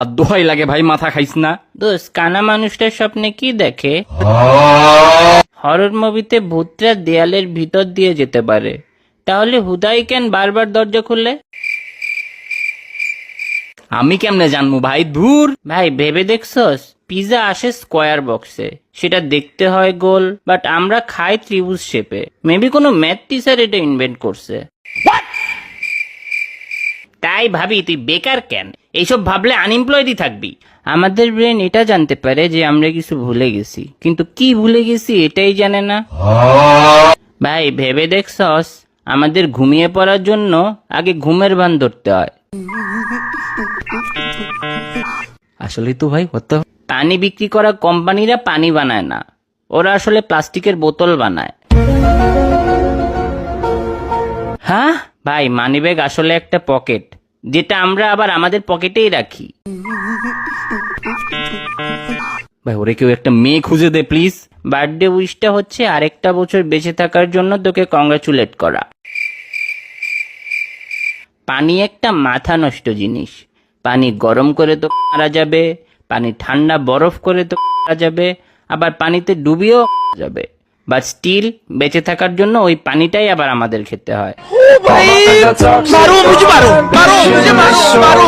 আর দোহাই লাগে ভাই, মাথা খাইস না। দোস্ত, কানা মানুষটার স্বপ্নে কি দেখে? হরর মুভিতে ভূতরা দেয়ালের ভিতর দিয়ে যেতে পারে, তাহলে হুদাই কেন বারবার দরজা খুলে? আমি কেমনে জানবো ভাই, দূর। ভাই ভেবে দেখছস, পিজা আসে স্কোয়ার বক্সে, সেটা দেখতে হয় গোল, বাট আমরা খাই ত্রিভুজ শেপে। মেবি কোনো ম্যাথ টিচার এটা ইনভেন্ট করছে। তাই ভাবি তুই বেকার কেন? এইসব ভাবলে আনএমপ্লয়েডই থাকবি। আমাদের ব্রেন এটা জানতে পারে যে আমরা কিছু ভুলে গেছি, কিন্তু কি ভুলে গেছি এটাই জানে না। ভাই ভেবে দেখছস, আমাদের ঘুমিয়ে পড়ার জন্য আগে ঘুমের ভান ধরতে হয়। আসলে তো ভাই হতো। পানি বিক্রি করা কোম্পানিরা পানি বানায় না, ওরা আসলে প্লাস্টিকের বোতল বানায়। হ্যাঁ ভাই, মানিব্যাগ আসলে একটা পকেট, যেটা আমরা আবার আমাদের পকেটেই রাখি। ভাই ওরে কেউ একটা মেয়ে খুঁজে দে প্লিজ। বার্থডে উইশটা হচ্ছে আরেকটা বছর বেঁচে থাকার জন্য তোকে কংগ্রাচুলেট করা। পানি একটা মাথা নষ্ট জিনিস। পানি গরম করে তো মারা যাবে, পানি ঠান্ডা বরফ করে তো মারা যাবে, আবার পানিতে ডুবিয়েও মারা যাবে, বাট স্টিল বেঁচে থাকার জন্য ওই পানিটাই আবার আমাদের খেতে হয়। मारो मुझे मारो मारो मुझे मारो मारो